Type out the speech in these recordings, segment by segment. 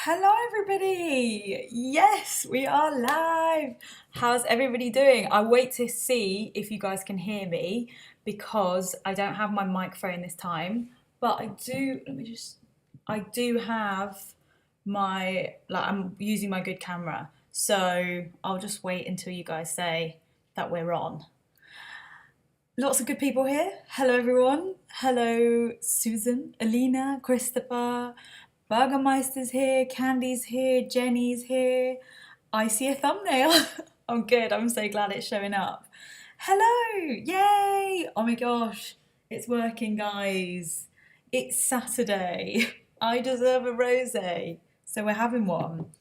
Hello, everybody. Yes, we are live. How's everybody doing? I wait to see if you guys can hear me because I don't have my microphone this time, but I do. I do have I'm using my good camera. So I'll just wait until you guys say that we're on. Lots of good people here. Hello, everyone. Hello, Susan, Alina, Christopher, Burgermeister's here, Candy's here, Jenny's here. I see a thumbnail. I'm good. I'm so glad it's showing up. Hello! Yay! Oh my gosh, it's working, guys. It's Saturday. I deserve a rosé, so we're having one.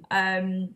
Um,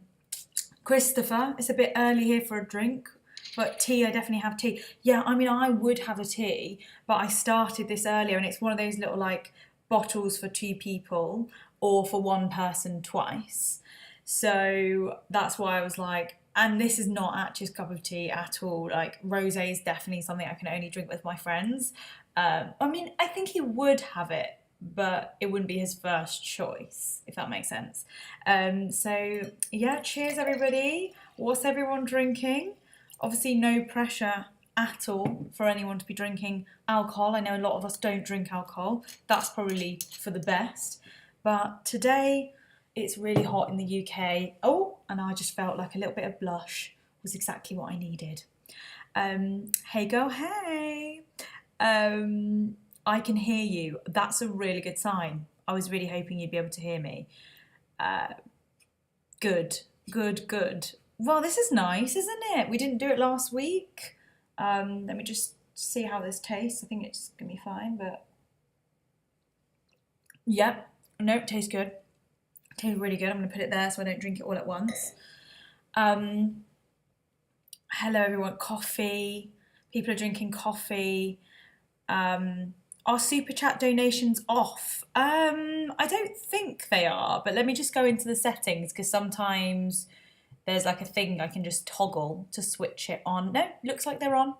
Christopher, it's a bit early here for a drink, but tea, I definitely have tea. Yeah, I mean, I would have a tea, but I started this earlier and it's one of those little like bottles for two people or for one person twice. So that's why I was like, and this is not actually a cup of tea at all. Like, rosé is definitely something I can only drink with my friends. I mean, I think he would have it, but it wouldn't be his first choice, if that makes sense. So yeah, cheers everybody. What's everyone drinking? Obviously no pressure at all for anyone to be drinking alcohol. I know a lot of us don't drink alcohol. That's probably for the best. But today it's really hot in the UK. Oh, and I just felt like a little bit of blush was exactly what I needed. Hey girl, hey. I can hear you. That's a really good sign. I was really hoping you'd be able to hear me. Good, good, good. Well, this is nice, isn't it? We didn't do it last week. Let me just see how this tastes. I think it's gonna be fine, but yep. No, it tastes good. It tastes really good. I'm gonna put it there so I don't drink it all at once. Hello everyone. Coffee. People are drinking coffee. Are super chat donations off? I don't think they are, but let me just go into the settings because sometimes there's like a thing I can just toggle to switch it on. No, looks like they're on.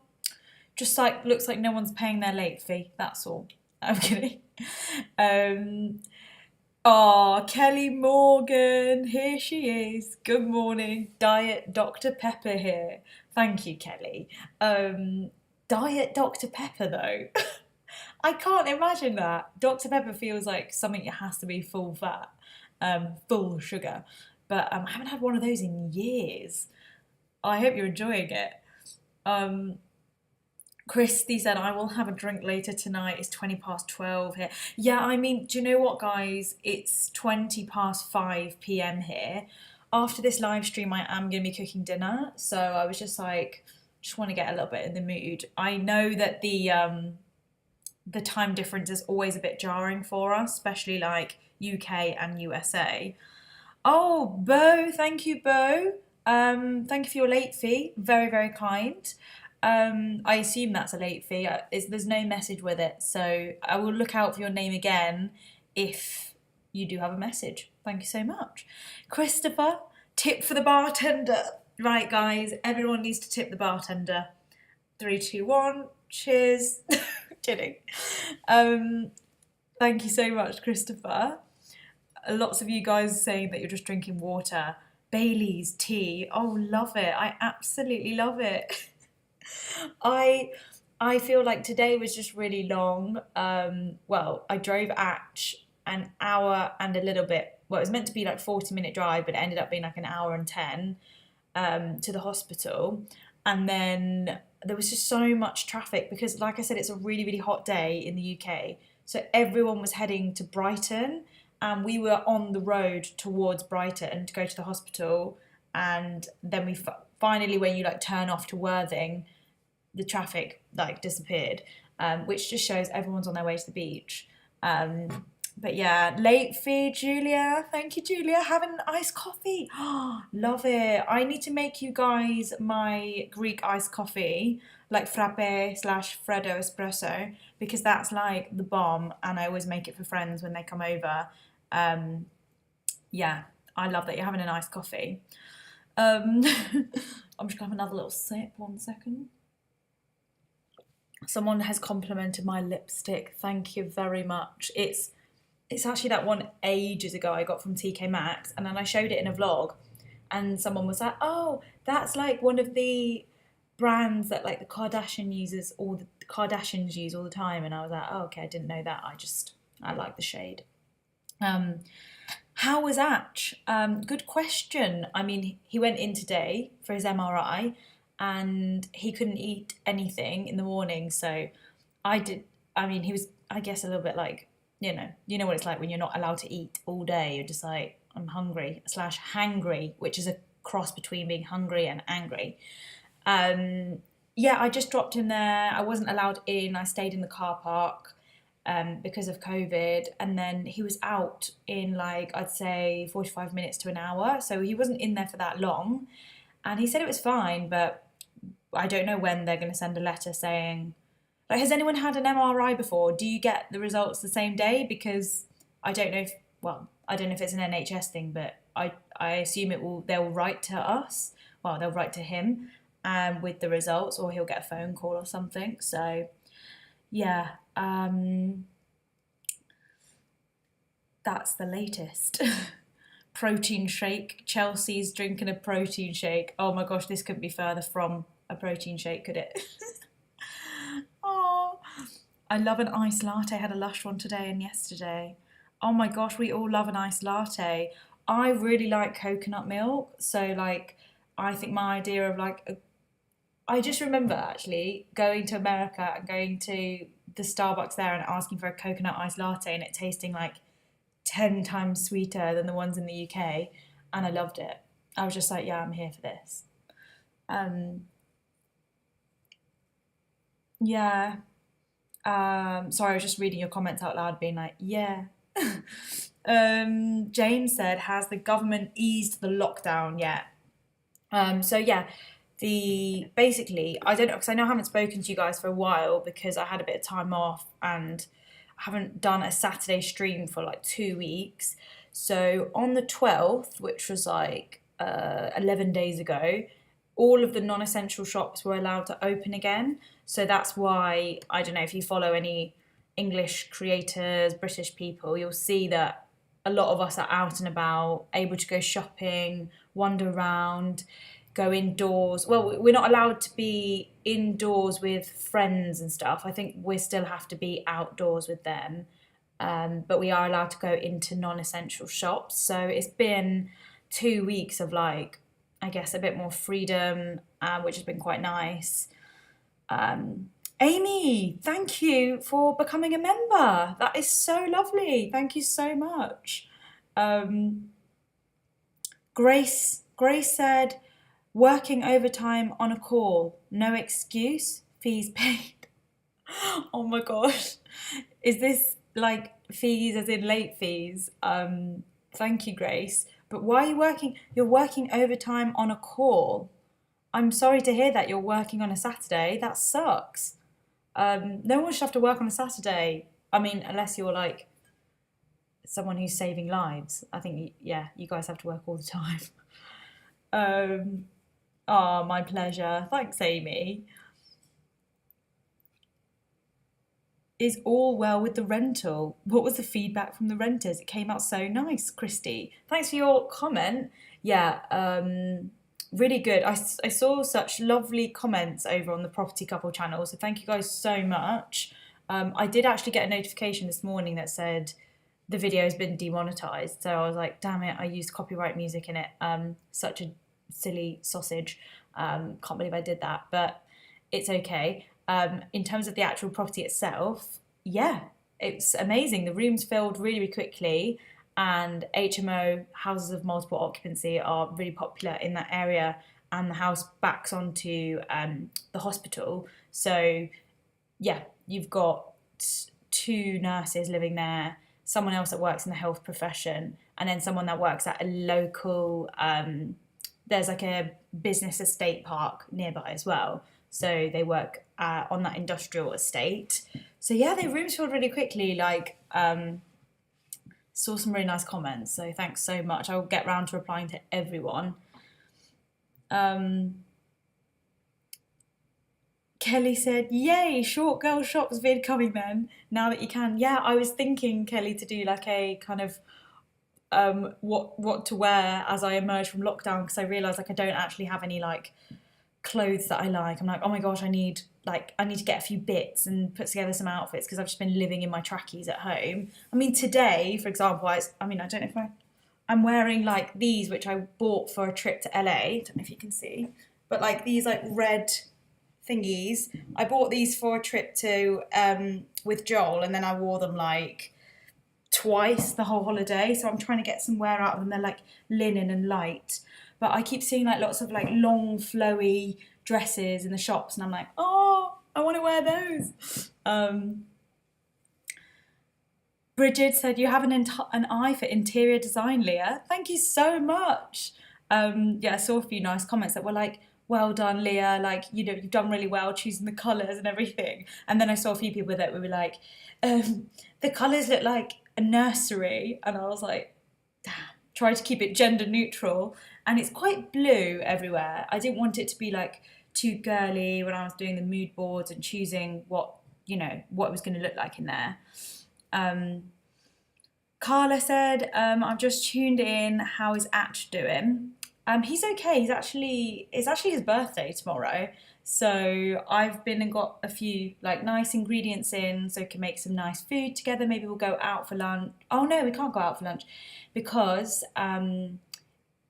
Just like looks like no one's paying their late fee. That's all. I'm kidding. Oh, Kelly Morgan, here she is. Good morning. Diet Dr. Pepper here. Thank you, Kelly. Diet Dr. Pepper though. I can't imagine that. Dr. Pepper feels like something that has to be full fat, full sugar. But I haven't had one of those in years. I hope you're enjoying it. Christy said, I will have a drink later tonight. It's 20 past 12 here. Yeah, I mean, do you know what, guys? It's 20 past 5 p.m. here. After this live stream, I am going to be cooking dinner. So I was just like, just want to get a little bit in the mood. I know that the time difference is always a bit jarring for us, especially like UK and USA. Oh, Bo, thank you, Bo. Thank you for your late fee. Very, very kind. I assume that's a late fee. There's no message with it, so I will look out for your name again if you do have a message. Thank you so much. Christopher, tip for the bartender. Right, guys, everyone needs to tip the bartender. 3, 2, 1, cheers. Kidding. Thank you so much, Christopher. Lots of you guys saying that you're just drinking water. Bailey's tea. Oh, love it. I absolutely love it. I feel like today was just really long. Well, I drove at an hour and a little bit. Well, it was meant to be like 40-minute drive, but it ended up being like an hour and 10 to the hospital. And then there was just so much traffic because, like I said, it's a really, really hot day in the UK. So everyone was heading to Brighton and we were on the road towards Brighton to go to the hospital. And then we finally, when you like turn off to Worthing, the traffic like disappeared, which just shows everyone's on their way to the beach. But yeah, late fee, Julia. Thank you, Julia. Having an iced coffee. Oh, love it. I need to make you guys my Greek iced coffee, like frappe slash Freddo espresso, because that's like the bomb. And I always make it for friends when they come over. Yeah, I love that you're having an iced coffee. I'm just gonna have another little sip. 1 second. Someone has complimented my lipstick. Thank you very much. It's It's actually that one ages ago I got from TK Maxx, and then I showed it in a vlog, and someone was like, "Oh, that's like one of the brands that like the Kardashians use all the time." And I was like, "Oh, okay, I didn't know that. I like the shade." Um, how was Atch? Good question. I mean, he went in today for his MRI, and he couldn't eat anything in the morning, so I did. I mean, he was, I guess, a little bit like, you know what it's like when you're not allowed to eat all day. You're just like, I'm hungry slash hangry, which is a cross between being hungry and angry. Um, yeah, I just dropped him there. I wasn't allowed in. I stayed in the car park because of COVID, and then he was out in like I'd say 45 minutes to an hour. So he wasn't in there for that long, and he said it was fine, but I don't know when they're going to send a letter saying, like, has anyone had an MRI before? Do you get the results the same day? Because I don't know if, well, I don't know if it's an NHS thing, but I assume they'll write to us. Well, they'll write to him with the results, or he'll get a phone call or something. So yeah, that's the latest. Protein shake. Chelsea's drinking a protein shake. Oh my gosh, this couldn't be further from a protein shake, could it? Oh, I love an iced latte. I had a lush one today and yesterday. Oh my gosh, we all love an iced latte. I really like coconut milk. So like, I think my idea of like I just remember actually going to America and going to the Starbucks there and asking for a coconut iced latte and it tasting like 10 times sweeter than the ones in the UK, and I loved it. I was just like, yeah, I'm here for this. Um, yeah. Sorry, I was just reading your comments out loud, being like, yeah. James said, has the government eased the lockdown yet? So yeah, the basically I don't know because I know I haven't spoken to you guys for a while because I had a bit of time off and I haven't done a Saturday stream for like 2 weeks. So on the 12th, which was like 11 days ago, all of the non-essential shops were allowed to open again. So that's why I don't know if you follow any English creators, British people, you'll see that a lot of us are out and about, able to go shopping, wander around, go indoors. Well, we're not allowed to be indoors with friends and stuff. I think we still have to be outdoors with them. But we are allowed to go into non-essential shops. So it's been 2 weeks of like, I guess, a bit more freedom, which has been quite nice. Amy, thank you for becoming a member. That is so lovely. Thank you so much. Um, Grace said, working overtime on a call, no excuse, fees paid. Oh my gosh. Is this like fees as in late fees? Thank you, Grace. But why are you working? You're working overtime on a call. I'm sorry to hear that you're working on a Saturday. That sucks. No one should have to work on a Saturday. I mean, unless you're like someone who's saving lives. I think, yeah, you guys have to work all the time. Oh, my pleasure. Thanks, Amy. Is all well with the rental? What was the feedback from the renters? It came out so nice, Christy. Thanks for your comment. Yeah, really good. I saw such lovely comments over on the Property Couple channel, so thank you guys so much. I did actually get a notification this morning that said the video has been demonetized, so I was like, damn it, I used copyright music in it. Such a silly sausage. Can't believe I did that, but it's okay. In terms of the actual property itself, yeah, it's amazing. The rooms filled really, really quickly, and HMO, houses of multiple occupancy, are really popular in that area, and the house backs onto the hospital. So, yeah, you've got two nurses living there, someone else that works in the health profession, and then someone that works at a local, there's like a business estate park nearby as well. So they work on that industrial estate. So yeah, they rooms filled really quickly. Like, saw some really nice comments. So thanks so much. I will get round to replying to everyone. Kelly said, "Yay, short girl shops vid coming then. Now that you can." Yeah, I was thinking, Kelly, to do like a kind of what to wear as I emerge from lockdown, because I realised like I don't actually have any like clothes that I like. I'm like, oh my gosh, I need to get a few bits and put together some outfits, because I've just been living in my trackies at home. I mean, today, for example, I mean, I don't know if I'm wearing like these, which I bought for a trip to LA. I don't know if you can see, but like these like red thingies. I bought these for a trip to with Joel, and then I wore them like twice the whole holiday. So I'm trying to get some wear out of them. They're like linen and light, but I keep seeing like lots of like long flowy dresses in the shops, and I'm like, oh, I want to wear those. Bridget said, "You have an eye for interior design, Leah. Thank you so much." Yeah, I saw a few nice comments that were like, "Well done, Leah. Like, you know, you've done really well choosing the colours and everything." And then I saw a few people that were like, "The colours look like a nursery," and I was like, "Damn." Try to keep it gender neutral, and it's quite blue everywhere. I didn't want it to be like too girly when I was doing the mood boards and choosing what it was going to look like in there. Carla said, "I've just tuned in. How is Atch doing?" He's okay. It's actually his birthday tomorrow, so I've been and got a few like nice ingredients in, so we can make some nice food together. Maybe we'll go out for lunch. Oh no, we can't go out for lunch because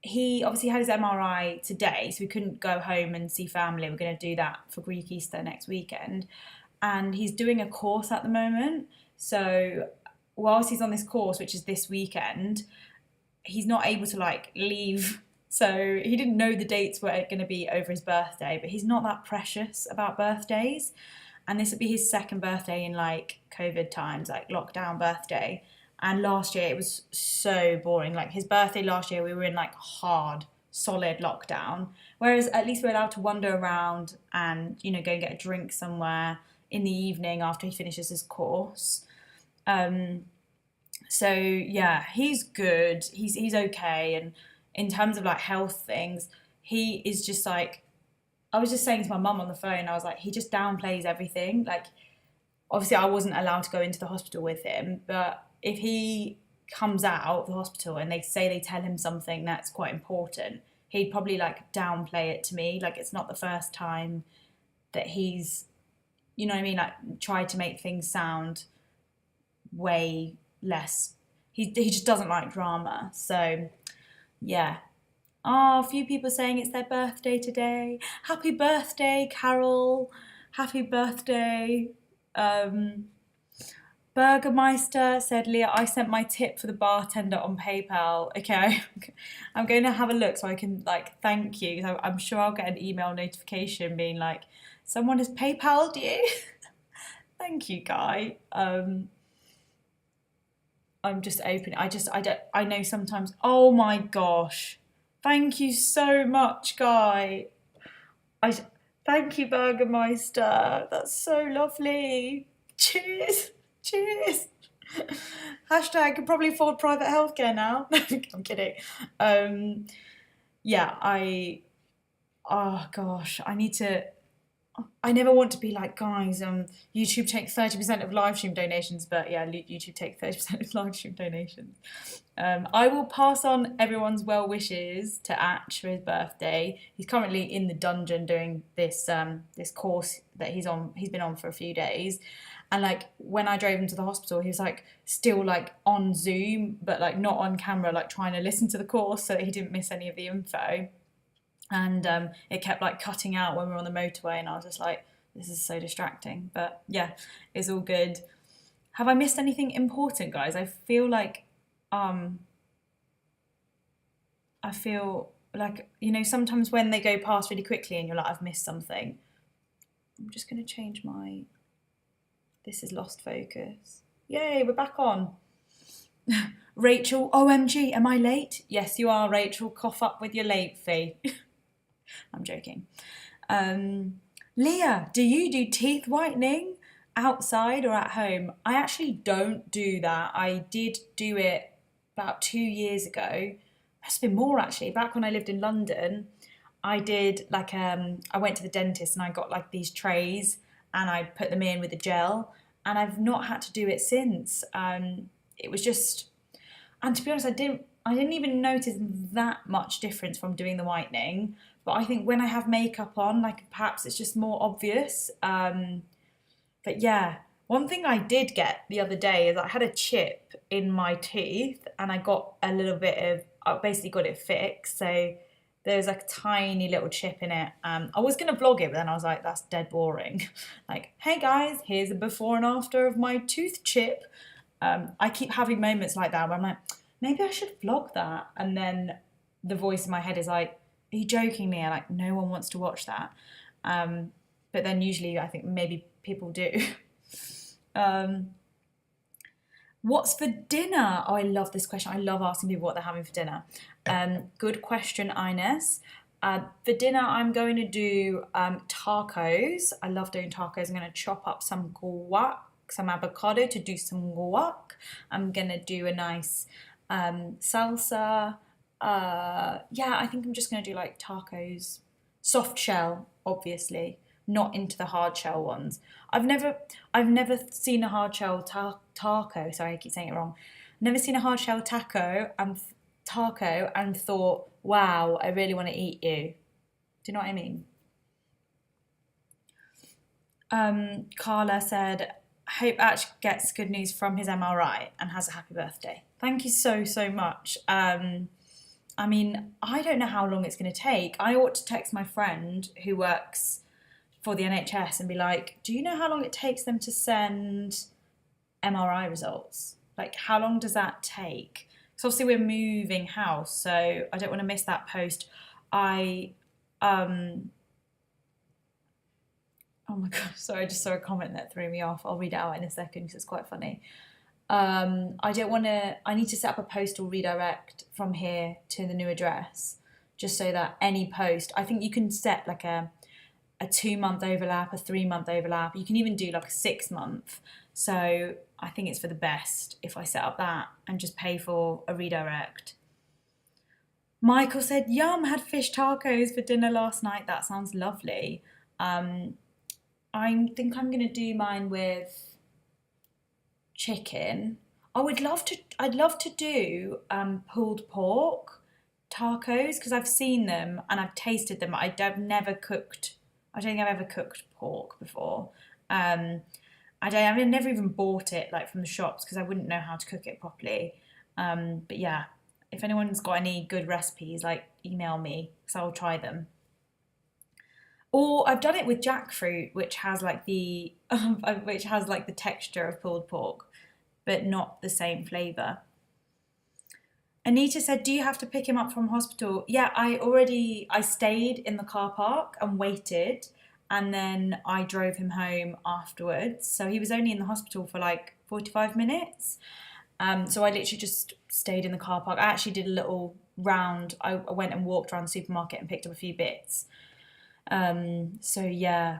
he obviously had his MRI today, so we couldn't go home and see family. We're going to do that for Greek Easter next weekend, and he's doing a course at the moment. So whilst he's on this course, which is this weekend, he's not able to like leave. So he didn't know the dates were going to be over his birthday, but he's not that precious about birthdays. And this would be his second birthday in like COVID times, like lockdown birthday. And last year it was so boring. Like his birthday last year, we were in like hard, solid lockdown. Whereas at least we're allowed to wander around and, go and get a drink somewhere in the evening after he finishes his course. So yeah, he's good. He's okay. And in terms of like health things, he is just like, I was just saying to my mum on the phone, I was like, he just downplays everything. Like, obviously I wasn't allowed to go into the hospital with him, but if he comes out of the hospital and they tell him something that's quite important, he'd probably like downplay it to me. Like, it's not the first time that he's, you know what I mean, like tried to make things sound way less. He just doesn't like drama. So yeah. Oh, a few people saying it's their birthday today. Happy birthday, Carol. Happy birthday. Burgermeister said, "Leah, I sent my tip for the bartender on PayPal." Okay, I'm going to have a look so I can like thank you. I'm sure I'll get an email notification being like, someone has PayPal'd you. Thank you, Guy. I'm just opening. I know sometimes. Oh my gosh. Thank you so much, Guy. Thank you, Burgermeister. That's so lovely. Cheers. Cheers. Hashtag can probably afford private healthcare now. I'm kidding. Yeah, oh gosh, I never want to be like, guys, YouTube takes 30% of live stream donations, but yeah, YouTube takes 30% of live stream donations. I will pass on everyone's well wishes to Atch for his birthday. He's currently in the dungeon doing this course that he's been on for a few days. And like when I drove him to the hospital, he was like still like on Zoom, but like not on camera, like trying to listen to the course so that he didn't miss any of the info. And it kept like cutting out when we were on the motorway, and I was just like, this is so distracting. But yeah, it's all good. Have I missed anything important, guys? I feel like sometimes when they go past really quickly and you're like, I've missed something. I'm just going to change this is lost focus. Yay, we're back on. Rachel, OMG, am I late? Yes, you are, Rachel. Cough up with your late fee. I'm joking. Leah, do you do teeth whitening outside or at home? I actually don't do that. I did do it about 2 years ago. Must have been more actually. Back when I lived in London, I did like I went to the dentist and I got like these trays and I put them in with the gel, and I've not had to do it since. It was just, and to be honest, I didn't even notice that much difference from doing the whitening. But I think when I have makeup on, like perhaps it's just more obvious. But yeah, one thing I did get the other day is I had a chip in my tooth and I got a little bit of, I basically got it fixed. So there's like a tiny little chip in it. I was going to vlog it, but then I was like, that's dead boring. Like, hey guys, here's a before and after of my tooth chip. I keep having moments like that where I'm like, maybe I should vlog that. And then the voice in my head is like, are you joking me? Like, no one wants to watch that. But then usually I think maybe people do. What's for dinner? Oh, I love this question. I love asking people what they're having for dinner. Good question, Ines. For dinner, I'm going to do tacos. I love doing tacos. I'm going to chop up some guac, some avocado to do some guac. I'm going to do a nice salsa. Yeah, I think I'm just going to do like tacos. Soft shell, obviously. Not into the hard shell ones. I've never seen a hard shell taco. Sorry, I keep saying it wrong. Never seen a hard shell taco and thought, wow, I really want to eat you. Do you know what I mean? Carla said, hope Ash gets good news from his MRI and has a happy birthday. Thank you so, so much. I mean, I don't know how long it's going to take. I ought to text my friend who works for the NHS and be like, do you know how long it takes them to send MRI results? Like, how long does that take? Because obviously we're moving house, so I don't want to miss that post. Oh my God, sorry, I just saw a comment that threw me off. I'll read it out in a second because it's quite funny. I need to set up a postal redirect from here to the new address, just so that any post, I think you can set like a 2-month overlap, a 3-month overlap. You can even do like a 6-month. So I think it's for the best if I set up that and just pay for a redirect. Michael said, yum, had fish tacos for dinner last night. That sounds lovely. I think I'm going to do mine with chicken. I'd love to do pulled pork tacos because I've seen them and I've tasted them. I've never cooked. I don't think I've ever cooked pork before. I've never even bought it like from the shops because I wouldn't know how to cook it properly. But yeah, if anyone's got any good recipes, like email me because I'll try them. Or I've done it with jackfruit, which has like the texture of pulled pork, but not the same flavour. Anita said, do you have to pick him up from hospital? Yeah, I stayed in the car park and waited, and then I drove him home afterwards. So he was only in the hospital for like 45 minutes. So I literally just stayed in the car park. I actually did a little round. I went and walked around the supermarket and picked up a few bits. So yeah,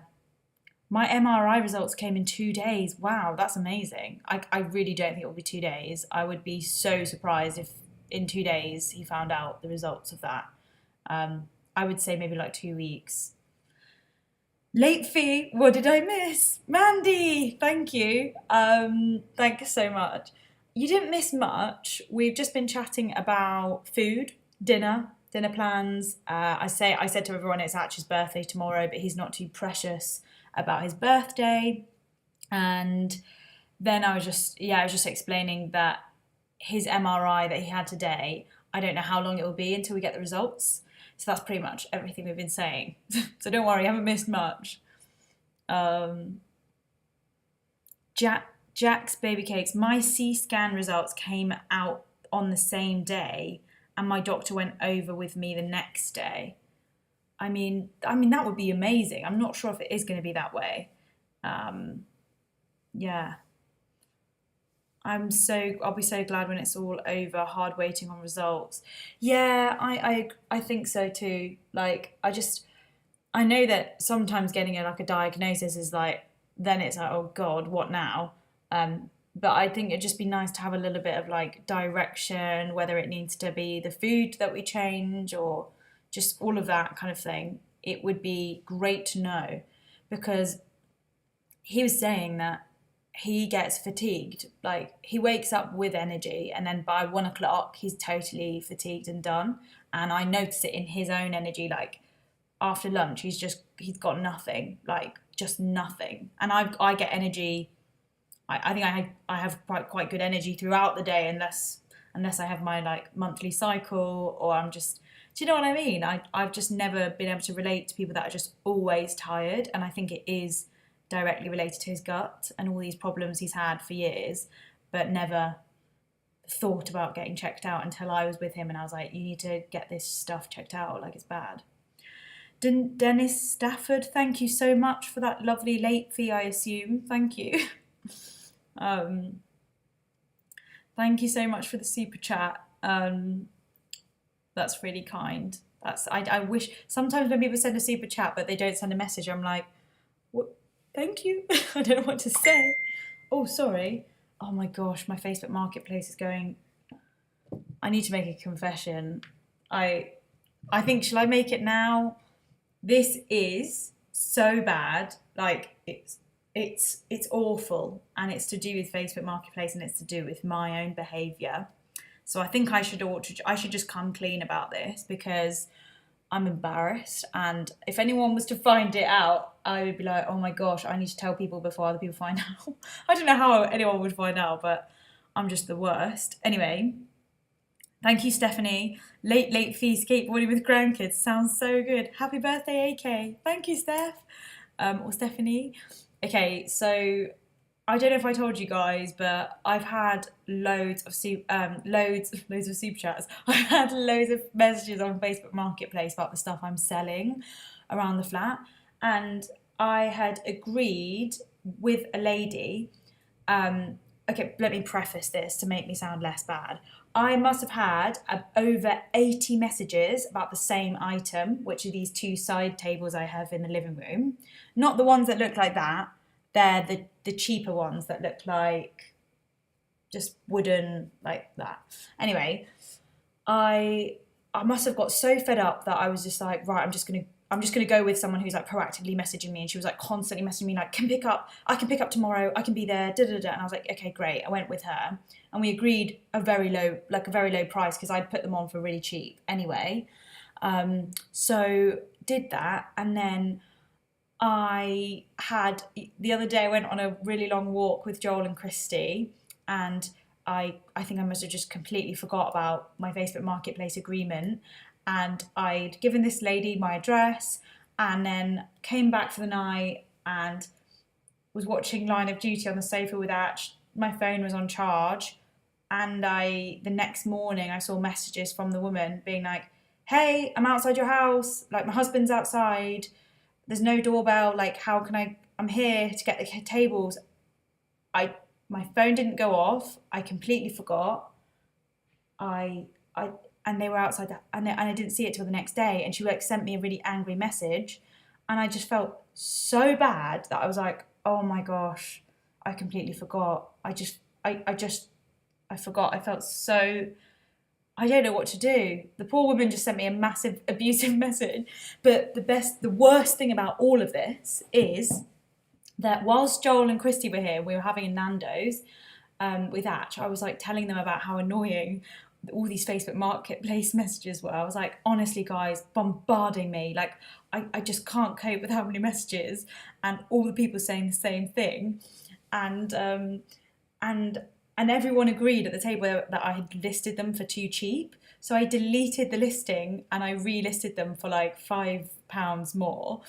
my MRI results came in 2 days. Wow, that's amazing. I really don't think it will be 2 days. I would be so surprised if in 2 days he found out the results of that. I would say maybe like 2 weeks. Late fee, what did I miss? Mandy, thank you. Thank you so much. You didn't miss much. We've just been chatting about food, dinner plans. I said to everyone it's Atch's birthday tomorrow, but he's not too precious about his birthday. And then I was just explaining that his MRI that he had today, I don't know how long it will be until we get the results. So that's pretty much everything we've been saying. So don't worry, I haven't missed much. Jack's baby cakes. My C-scan results came out on the same day, and my doctor went over with me the next day. I mean that would be amazing. I'm not sure if it is going to be that way. Yeah. I'll be so glad when it's all over. Hard waiting on results. Yeah, I think so too. Like I know that sometimes getting a diagnosis is like, then it's like, oh God, what now? But I think it'd just be nice to have a little bit of like direction, whether it needs to be the food that we change or just all of that kind of thing, it would be great to know, because he was saying that he gets fatigued. Like, he wakes up with energy, and then by 1 o'clock, he's totally fatigued and done. And I notice it in his own energy. Like, after lunch, he's got nothing, like just nothing. And I get energy. I think I have quite good energy throughout the day, unless I have my like monthly cycle, or I'm just, do you know what I mean? I've just never been able to relate to people that are just always tired, and I think it is directly related to his gut and all these problems he's had for years, but never thought about getting checked out until I was with him, and I was like, you need to get this stuff checked out, like it's bad. Dennis Stafford, thank you so much for that lovely late fee, I assume. Thank you. Thank you so much for the super chat. That's really kind. I wish sometimes when people send a super chat but they don't send a message, I'm like, what? Thank you. I don't know what to say. Oh, sorry. Oh my gosh, my Facebook Marketplace is going. I need to make a confession. I think, shall I make it now? This is so bad. Like, it's awful, and it's to do with Facebook Marketplace, and it's to do with my own behaviour. So I think I should just come clean about this, because I'm embarrassed, and if anyone was to find it out, I would be like, oh my gosh, I need to tell people before other people find out. I don't know how anyone would find out, but I'm just the worst. Anyway, thank you, Stephanie. Late fee skateboarding with grandkids sounds so good. Happy birthday, AK. Thank you, Steph. Or Stephanie. Okay, so I don't know if I told you guys, but I've had loads of super chats. I've had loads of messages on Facebook Marketplace about the stuff I'm selling around the flat, and I had agreed with a lady. Okay, let me preface this to make me sound less bad. I must have had over 80 messages about the same item, which are these two side tables I have in the living room. Not the ones that look like that. They're the cheaper ones that look like just wooden, like that. Anyway, I must have got so fed up that I was just like, right, I'm just gonna go with someone who's like proactively messaging me, and she was like constantly messaging me like, I can pick up tomorrow, I can be there, da da da. And I was like, okay, great. I went with her, and we agreed a very low price, because I'd put them on for really cheap anyway. So did that, and then the other day I went on a really long walk with Joel and Christy, and I think I must have just completely forgot about my Facebook Marketplace agreement, and I'd given this lady my address, and then came back for the night and was watching Line of Duty on the sofa with Ash. My phone was on charge, and the next morning I saw messages from the woman being like, hey, I'm outside your house, like my husband's outside, there's no doorbell, like how can I'm here to get the tables. My phone didn't go off, I completely forgot. And they were outside, and I didn't see it till the next day, and she like sent me a really angry message, and I just felt so bad that I was like, oh my gosh, I completely forgot. I forgot. I felt so, I don't know what to do. The poor woman just sent me a massive abusive message. But the worst thing about all of this is that whilst Joel and Christy were here, we were having a Nando's with Atch. I was like telling them about how annoying all these Facebook Marketplace messages were. I was like, honestly, guys, bombarding me. Like, I just can't cope with how many messages, and all the people saying the same thing. And everyone agreed at the table that I had listed them for too cheap. So I deleted the listing and I relisted them for like £5 more,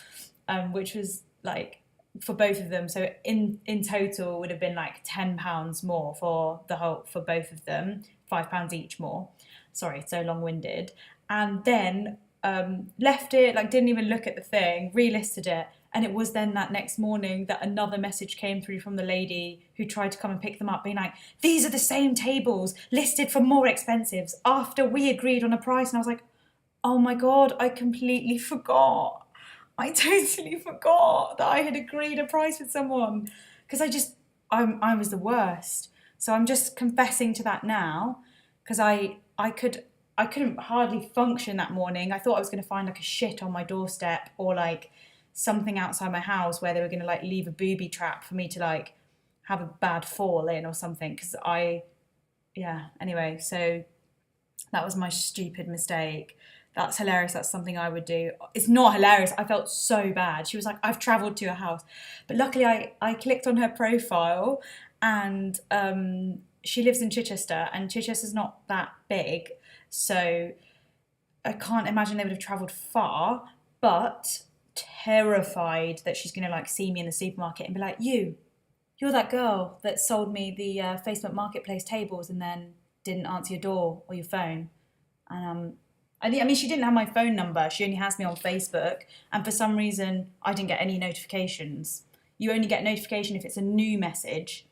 which was like for both of them. So in total would have been like £10 more for both of them, £5 each more. Sorry, so long-winded. And then left it, like didn't even look at the thing, relisted it. And it was then that next morning that another message came through from the lady who tried to come and pick them up, being like, these are the same tables listed for more expensives after we agreed on a price. And I was like, oh my God, I completely forgot. I totally forgot that I had agreed a price with someone, because I was the worst. So I'm just confessing to that now, because I I couldn't hardly function that morning. I thought I was going to find like a shit on my doorstep or like something outside my house where they were going to like leave a booby trap for me to like have a bad fall in or something. Because yeah, anyway, so that was my stupid mistake. That's hilarious. That's something I would do. It's not hilarious. I felt so bad. She was like, I've travelled to your house. But luckily, I clicked on her profile and she lives in Chichester, and Chichester's not that big. So I can't imagine they would have travelled far, but terrified that she's going to like see me in the supermarket and be like, you're that girl that sold me the Facebook Marketplace tables and then didn't answer your door or your phone. And I mean, she didn't have my phone number. She only has me on Facebook. And for some reason, I didn't get any notifications. You only get notification if it's a new message.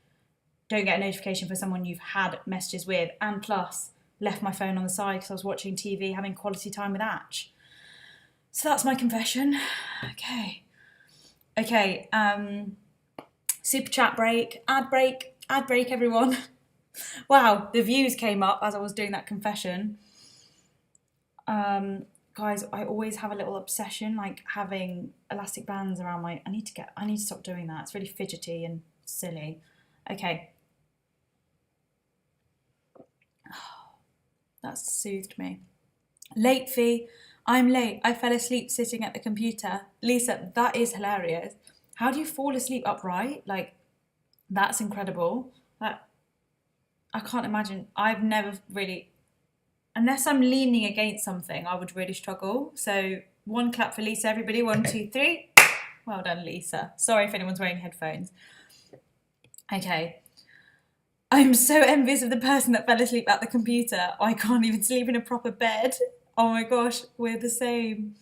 Don't get a notification for someone you've had messages with. And plus, left my phone on the side because I was watching TV, having quality time with Atch. So that's my confession. Okay. Super chat break. Ad break, everyone. Wow, the views came up as I was doing that confession. Guys, I always have a little obsession, like having elastic bands around my... I need to stop doing that. It's really fidgety and silly. Okay. Oh, that's soothed me. Late fee. I'm late. I fell asleep sitting at the computer. Lisa, that is hilarious. How do you fall asleep upright? Like, that's incredible. I can't imagine. I've never really... Unless I'm leaning against something, I would really struggle. So 1 clap for Lisa, everybody. 1, 2, 3. Well done, Lisa. Sorry if anyone's wearing headphones. Okay. I'm so envious of the person that fell asleep at the computer. I can't even sleep in a proper bed. Oh my gosh, we're the same.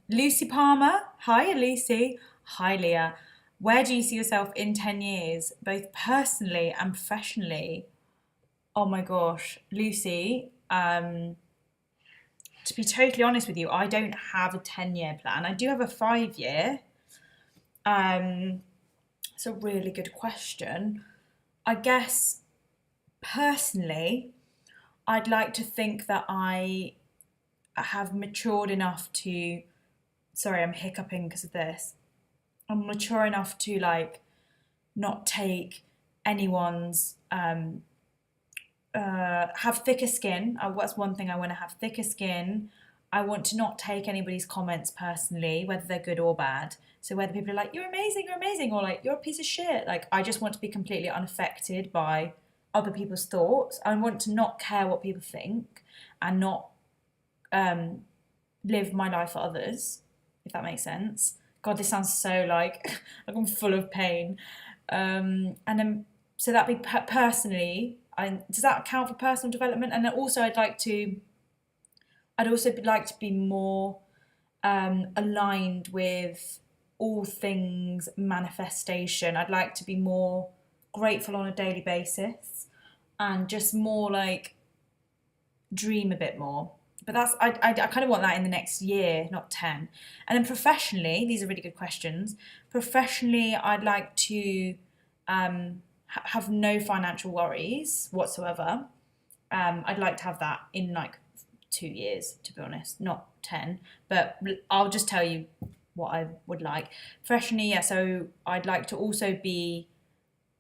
Lucy Palmer. Hi, Lucy. Hi, Leah. Where do you see yourself in 10 years, both personally and professionally? Oh my gosh, Lucy, to be totally honest with you, I don't have a 10-year plan. I do have a 5-year. It's a really good question. I guess, personally, I'd like to think that I have matured enough to... Sorry, I'm hiccuping because of this. I'm mature enough to, like, not take anyone's... have thicker skin. That's one thing I want to have, thicker skin. I want to not take anybody's comments personally, whether they're good or bad. So whether people are like, you're amazing, or like, you're a piece of shit. Like, I just want to be completely unaffected by other people's thoughts. I want to not care what people think and not live my life for others, if that makes sense. God, this sounds so like I'm full of pain. And then, so that'd be personally... does that count for personal development? And then also I'd also like to be more aligned with all things manifestation. I'd like to be more grateful on a daily basis and just more like dream a bit more. But that's I kind of want that in the next year, not 10. And then professionally, these are really good questions. Professionally, I'd like to have no financial worries whatsoever. I'd like to have that in like 2 years, to be honest, not 10. But I'll just tell you what I would like. Professionally, yeah, so I'd like to also be...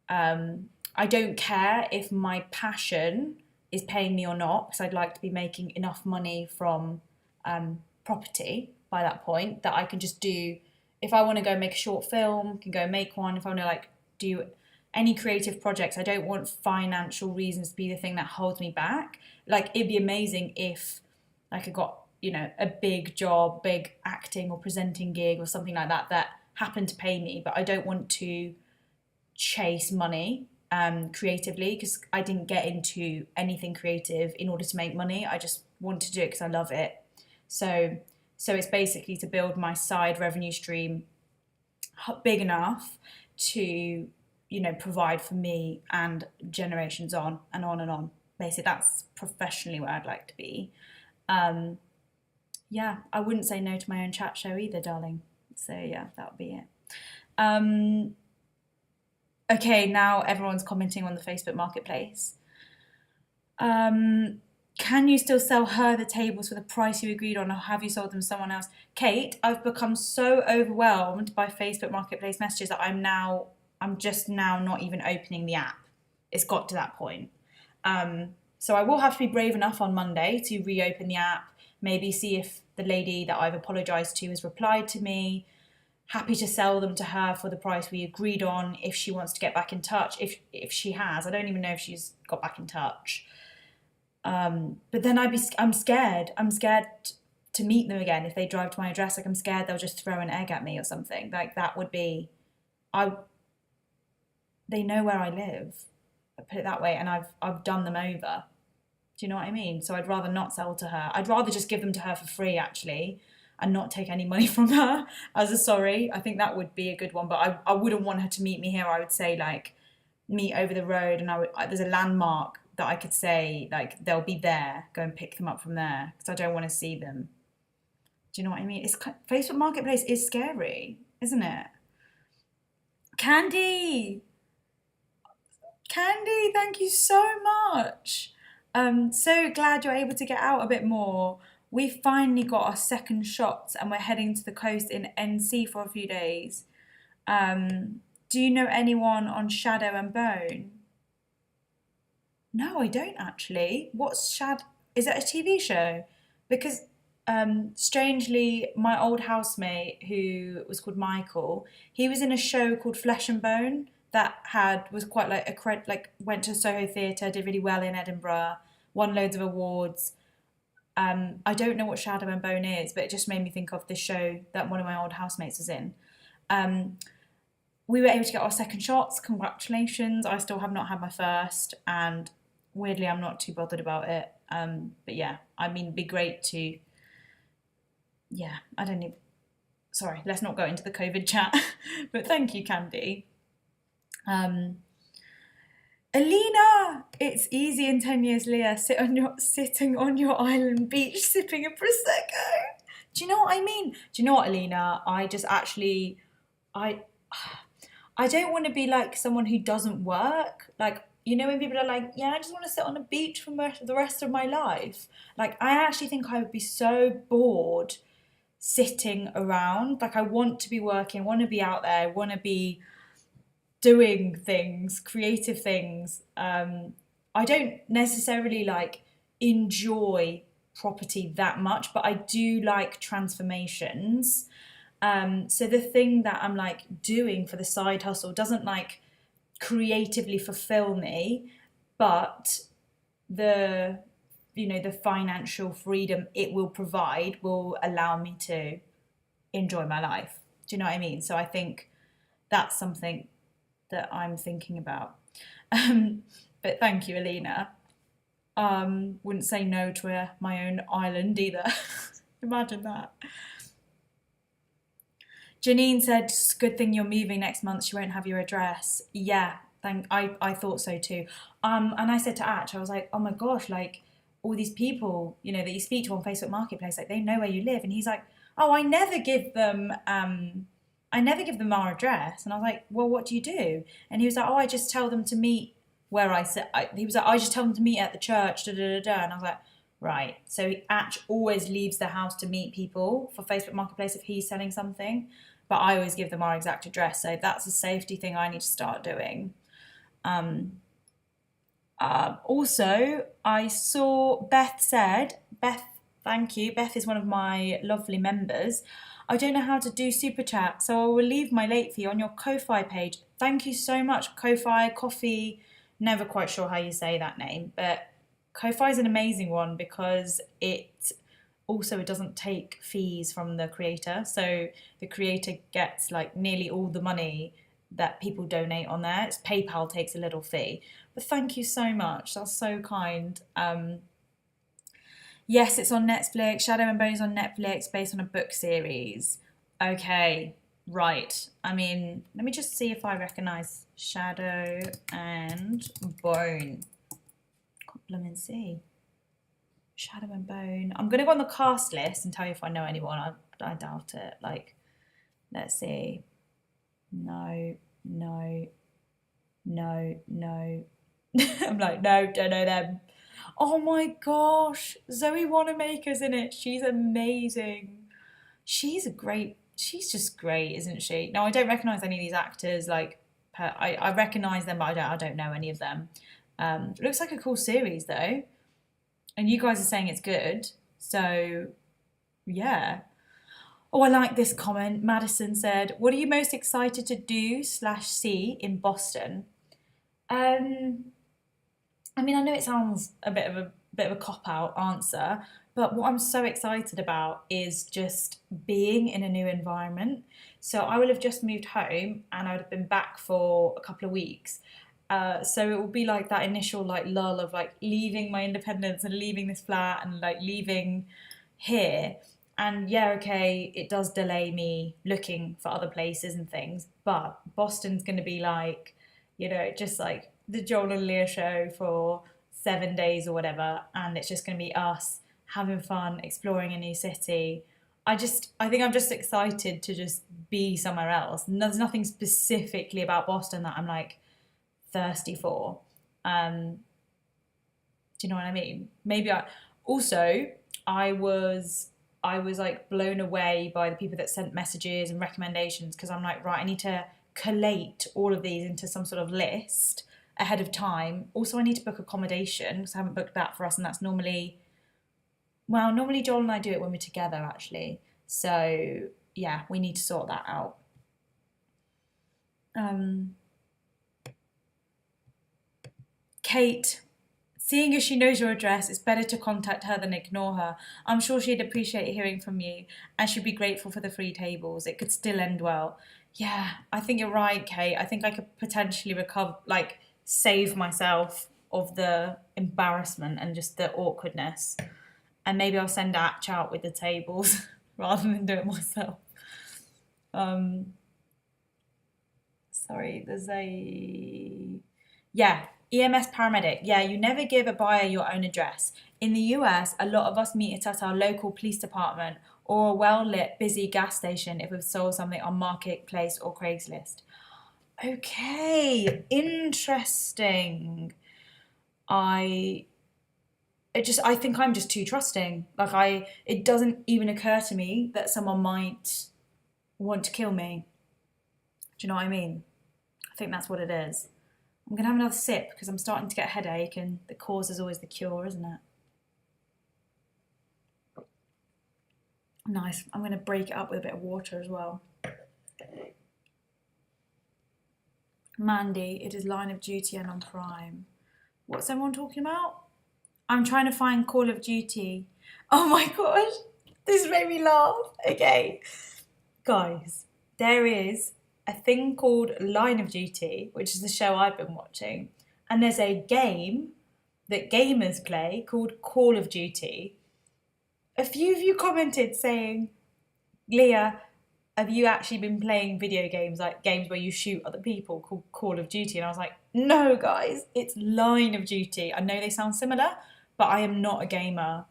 I don't care if my passion is paying me or not, because I'd like to be making enough money from property by that point that I can just do... If I want to go make a short film, I can go make one. If I want to like do any creative projects, I don't want financial reasons to be the thing that holds me back. Like, it'd be amazing if like I got, you know, a big job, big acting or presenting gig or something like that that happened to pay me, but I don't want to chase money creatively, because I didn't get into anything creative in order to make money. I just want to do it because I love it. So it's basically to build my side revenue stream big enough to, you know, provide for me and generations on and on and on. Basically, that's professionally where I'd like to be. Yeah, I wouldn't say no to my own chat show either, darling. So yeah, that would be it. Okay, now everyone's commenting on the Facebook Marketplace. Can you still sell her the tables for the price you agreed on, or have you sold them to someone else? Kate, I've become so overwhelmed by Facebook Marketplace messages that I'm just now not even opening the app. It's got to that point. So I will have to be brave enough on Monday to reopen the app, maybe see if the lady that I've apologised to has replied to me. Happy to sell them to her for the price we agreed on if she wants to get back in touch. If she has, I don't even know if she's got back in touch. But then I'm scared. I'm scared to meet them again if they drive to my address. Like, I'm scared they'll just throw an egg at me or something. Like, that would be, I. They know where I live. I put it that way, and I've done them over. Do you know what I mean? So I'd rather not sell to her. I'd rather just give them to her for free, actually, and not take any money from her as a sorry. I think that would be a good one. But I wouldn't want her to meet me here. I would say, like, meet over the road, and there's a landmark that I could say, like, they'll be there. Go and pick them up from there, because I don't want to see them. Do you know what I mean? Facebook Marketplace is scary, isn't it? Candy, Candy, thank you so much. So glad you're able to get out a bit more. We finally got our second shots and we're heading to the coast in NC for a few days. Do you know anyone on Shadow and Bone? No, I don't actually. What's Shadow? Is it a TV show? Because strangely, my old housemate, who was called Michael, he was in a show called Flesh and Bone that was quite like went to Soho Theatre, did really well in Edinburgh, won loads of awards. I don't know what Shadow and Bone is, but it just made me think of this show that one of my old housemates was in. We were able to get our second shots. Congratulations. I still have not had my first, and weirdly, I'm not too bothered about it. But yeah, I mean, it'd be great to. Yeah, I don't know. Sorry, let's not go into the COVID chat. But thank you, Candy. Alina, it's easy in 10 years, Leah. Sitting on your island beach, sipping a prosecco. Do you know what I mean? Do you know what, Alina? I don't want to be like someone who doesn't work. Like, you know, when people are like, yeah, I just want to sit on a beach for the rest of my life. Like, I actually think I would be so bored sitting around. Like, I want to be working, want to be out there, want to be doing things, creative things. I don't necessarily like enjoy property that much, but I do like transformations. So the thing that I'm like doing for the side hustle doesn't like creatively fulfill me, but the financial freedom it will provide will allow me to enjoy my life. Do you know what I mean? So I think that's something that I'm thinking about. But thank you, Alina. Wouldn't say no to my own island either. Imagine that. Janine said, good thing you're moving next month. She won't have your address. Yeah, I thought so too. And I said to Atch, I was like, oh my gosh, like all these people, you know, that you speak to on Facebook Marketplace, like they know where you live. And he's like, oh, I never give them our address. And I was like, well, what do you do? And he was like, oh, I just tell them to meet where I sit. He was like, I just tell them to meet at the church, da da da da. And I was like, right. So Atch always leaves the house to meet people for Facebook Marketplace if he's selling something. But I always give them our exact address. So that's a safety thing I need to start doing. Also, I saw Beth, thank you. Beth is one of my lovely members. I don't know how to do super chat, so I will leave my late fee on your Ko-Fi page. Thank you so much, Ko-Fi, Coffee. Never quite sure how you say that name, but Ko-Fi is an amazing one because it doesn't take fees from the creator. So the creator gets like nearly all the money that people donate on there. PayPal takes a little fee. But thank you so much. That's so kind. Yes, it's on Netflix. Shadow and Bone is on Netflix based on a book series. Okay, right. I mean, let me just see if I recognise Shadow and Bone. Compliment C. Shadow and Bone. I'm going to go on the cast list and tell you if I know anyone. I doubt it. Like, let's see. No. I'm like, no, don't know them. Oh my gosh, Zoe Wanamaker's in it. She's amazing. She's just great, isn't she? No, I don't recognise any of these actors. Like, I recognise them, but I don't know any of them. It looks like a cool series though, and you guys are saying it's good. So yeah. Oh, I like this comment. Madison said, "What are you most excited to do slash see in Boston?" Um, I mean, I know it sounds a bit of a cop out answer, but what I'm so excited about is just being in a new environment. So I will have just moved home and I would have been back for a couple of weeks. So it will be like that initial like lull of like leaving my independence and leaving this flat and like leaving here. And yeah, okay, it does delay me looking for other places and things, but Boston's going to be like, just like the Joel and Leah show for 7 days or whatever, and it's just going to be us having fun, exploring a new city. I think I'm just excited to just be somewhere else. There's nothing specifically about Boston that I'm like thirsty for. Do you know what I mean? Maybe also I was like blown away by the people that sent messages and recommendations because I'm like, right, I need to collate all of these into some sort of list ahead of time. Also, I need to book accommodation because I haven't booked that for us, and that's normally Joel and I do it when we're together actually. So yeah, we need to sort that out. Kate, seeing as she knows your address, it's better to contact her than ignore her. I'm sure she'd appreciate hearing from you and she'd be grateful for the free tables. It could still end well. Yeah, I think you're right, Kate. I think I could potentially recover, like, save myself of the embarrassment and just the awkwardness. And maybe I'll send Atch out with the tables rather than do it myself. Sorry, there's a... Yeah, EMS paramedic. Yeah, you never give a buyer your own address. In the US, a lot of us meet it at our local police department or a well-lit, busy gas station if we've sold something on Marketplace or Craigslist. Okay, interesting. I think I'm just too trusting. It doesn't even occur to me that someone might want to kill me. Do you know what I mean? I think that's what it is. I'm going to have another sip because I'm starting to get a headache and the cause is always the cure, isn't it? Nice. I'm going to break it up with a bit of water as well. Mandy, it is Line of Duty and on Prime. What's everyone talking about? I'm trying to find Call of Duty. Oh my gosh, this made me laugh. Okay. Guys, there is a thing called Line of Duty, which is the show I've been watching, and there's a game that gamers play called Call of Duty. A few of you commented saying, Leah, have you actually been playing video games, like games where you shoot other people called Call of Duty? And I was like, no, guys, it's Line of Duty. I know they sound similar, but I am not a gamer.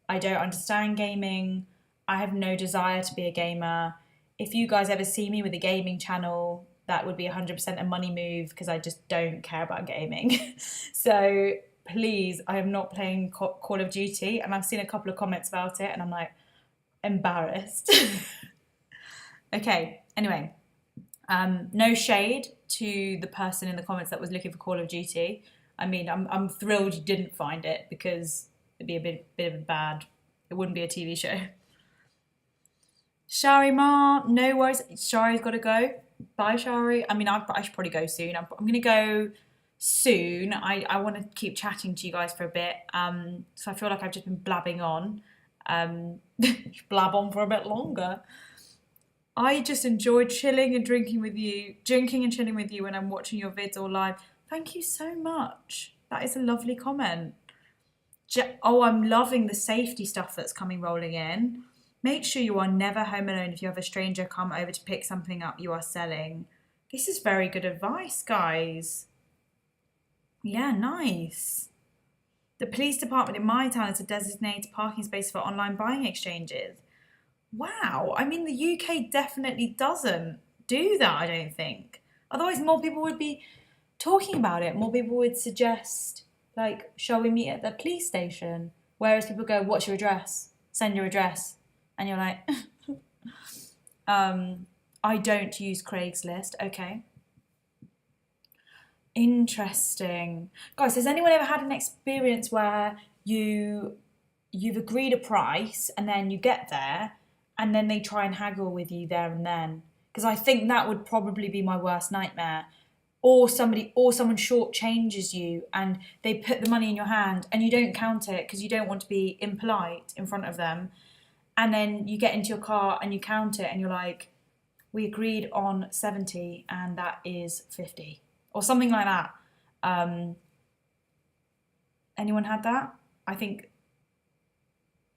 I don't understand gaming. I have no desire to be a gamer. If you guys ever see me with a gaming channel, that would be 100% a money move because I just don't care about gaming. So please, I am not playing Call of Duty, and I've seen a couple of comments about it and I'm like embarrassed. Okay, anyway, no shade to the person in the comments that was looking for Call of Duty. I mean, I'm thrilled you didn't find it because it'd be a bit of a bad, it wouldn't be a TV show. Shari Ma, no worries. Shari's got to go. Bye, Shari. I mean, I should probably go soon. I'm going to go soon. I want to keep chatting to you guys for a bit. So I feel like I've just been blabbing on. Blab on for a bit longer. I just enjoy chilling and drinking and chilling with you when I'm watching your vids all live. Thank you so much. That is a lovely comment. Oh, I'm loving the safety stuff that's coming rolling in. Make sure you are never home alone if you have a stranger come over to pick something up you are selling. This is very good advice, guys. Yeah, nice. The police department in my town is a designated parking space for online buying exchanges. Wow, I mean, the UK definitely doesn't do that, I don't think. Otherwise, more people would be talking about it. More people would suggest Like, shall we meet at the police station? Whereas people go, what's your address? Send your address. And you're like, I don't use Craigslist. Okay. Interesting. Guys, has anyone ever had an experience where you've agreed a price and then you get there and then they try and haggle with you there and then? Because I think that would probably be my worst nightmare. Or someone shortchanges you and they put the money in your hand and you don't count it because you don't want to be impolite in front of them. And then you get into your car and you count it and you're like, we agreed on 70 and that is 50. Or something like that. Anyone had that? I think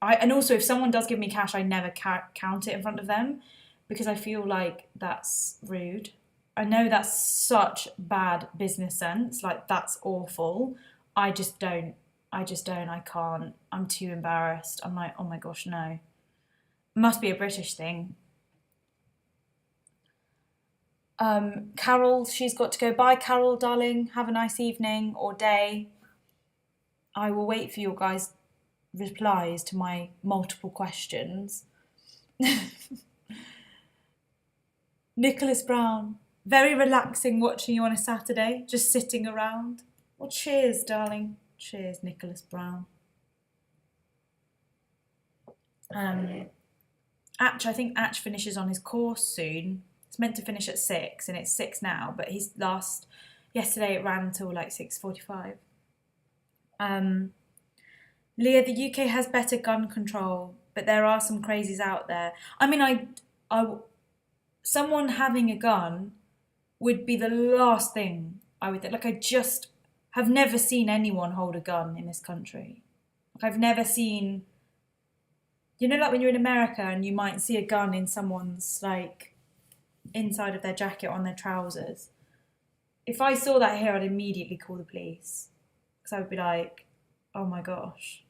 and also if someone does give me cash, I never count it in front of them because I feel like that's rude. I know that's such bad business sense, like that's awful. I just don't. I can't. I'm too embarrassed. I'm like, oh my gosh, no. Must be a British thing. Carol, she's got to go. Bye, Carol, darling. Have a nice evening or day. I will wait for your guys' replies to my multiple questions. Nicholas Brown, very relaxing watching you on a Saturday, just sitting around. Well, cheers, darling. Cheers, Nicholas Brown. Atch, I think Atch finishes on his course soon. It's meant to finish at 6 and it's 6 now, but yesterday it ran until like 6:45. Leah, the UK has better gun control, but there are some crazies out there. I mean, someone having a gun would be the last thing I would think. Like, I just have never seen anyone hold a gun in this country. Like, I've never seen, like when you're in America and you might see a gun in someone's, like, inside of their jacket or on their trousers. If I saw that here, I'd immediately call the police. Because I would be like, oh my gosh.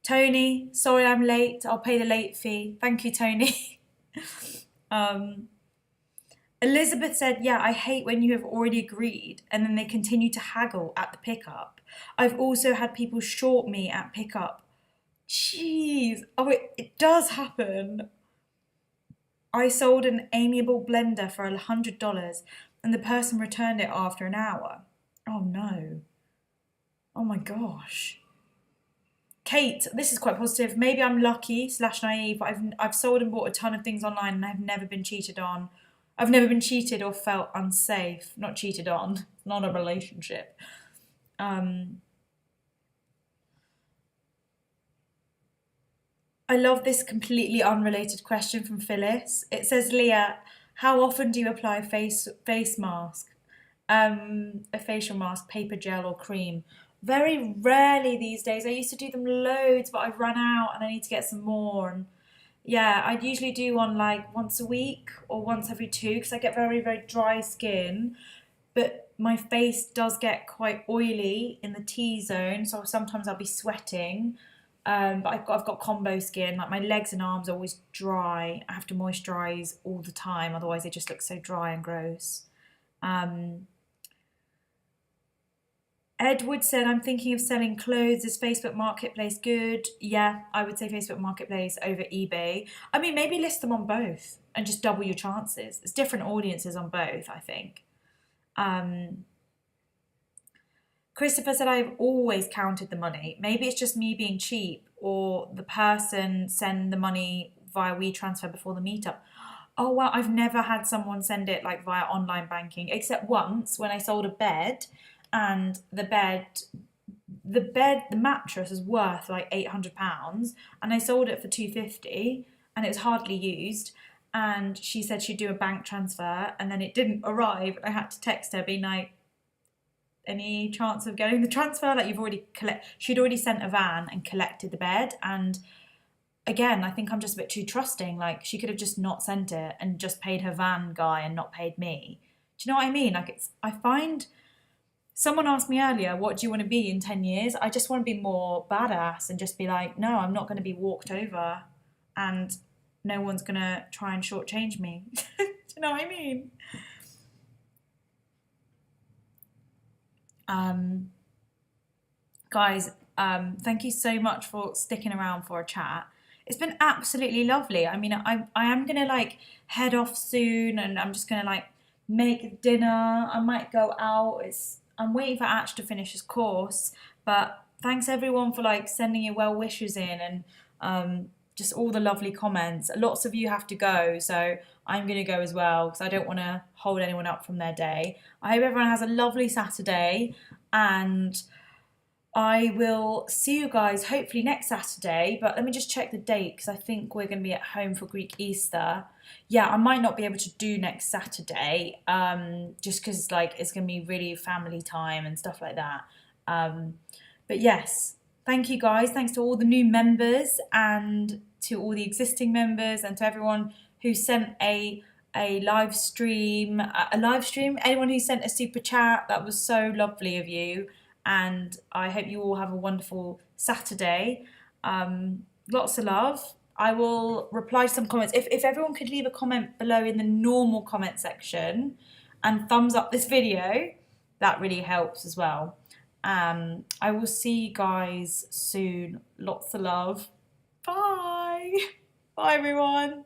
Tony, sorry I'm late. I'll pay the late fee. Thank you, Tony. Elizabeth said, yeah, I hate when you have already agreed and then they continue to haggle at the pickup. I've also had people short me at pickup. Jeez. Oh, it does happen. I sold an amiable blender for $100 and the person returned it after an hour. Oh no. Oh my gosh. Kate, this is quite positive. Maybe I'm lucky / naive, but I've sold and bought a ton of things online and I've never been cheated on. I've never been cheated or felt unsafe. Not cheated on. Not a relationship. I love this completely unrelated question from Phyllis. It says, Leah, how often do you apply face mask? A facial mask, paper gel or cream? Very rarely these days. I used to do them loads, but I've run out and I need to get some more. And yeah, I'd usually do one like once a week or once every 2 because I get very, very dry skin. But my face does get quite oily in the T-zone, so sometimes I'll be sweating. But I've got combo skin, like my legs and arms are always dry. I have to moisturise all the time, otherwise they just look so dry and gross. Edward said, I'm thinking of selling clothes. Is Facebook Marketplace good? Yeah, I would say Facebook Marketplace over eBay. I mean, maybe list them on both and just double your chances. It's different audiences on both, I think. Christopher said, I've always counted the money. Maybe it's just me being cheap or the person send the money via WeTransfer before the meetup. Oh, wow, I've never had someone send it like via online banking, except once when I sold a bed and the mattress is worth like £800 and I sold it for £250 and it was hardly used. And she said she'd do a bank transfer and then it didn't arrive. I had to text her being like, any chance of getting the transfer? Like she'd already sent a van and collected the bed. And again, I think I'm just a bit too trusting. Like she could have just not sent it and just paid her van guy and not paid me. Do you know what I mean? Like I find someone asked me earlier, what do you want to be in 10 years? I just want to be more badass and just be like, no, I'm not going to be walked over and no one's going to try and shortchange me. Do you know what I mean? Um, Guys, thank you so much for sticking around for a chat. It's been absolutely lovely. I mean, I am gonna like head off soon, and I'm just gonna like make dinner. I might go out. I'm waiting for Ash to finish his course, but thanks everyone for like sending your well wishes in, and just all the lovely comments. Lots of you have to go, so I'm gonna go as well because I don't want to hold anyone up from their day. I hope everyone has a lovely Saturday, and I will see you guys hopefully next Saturday, but let me just check the date because I think we're going to be at home for Greek Easter. Yeah, I might not be able to do next Saturday, just because like it's going to be really family time and stuff like that. But yes, thank you guys. Thanks to all the new members and to all the existing members and to everyone who sent a live stream, anyone who sent a super chat. That was so lovely of you. And I hope you all have a wonderful Saturday. Lots of love. I will reply to some comments. If everyone could leave a comment below in the normal comment section and thumbs up this video, that really helps as well. I will see you guys soon. Lots of love. Bye. Bye, everyone.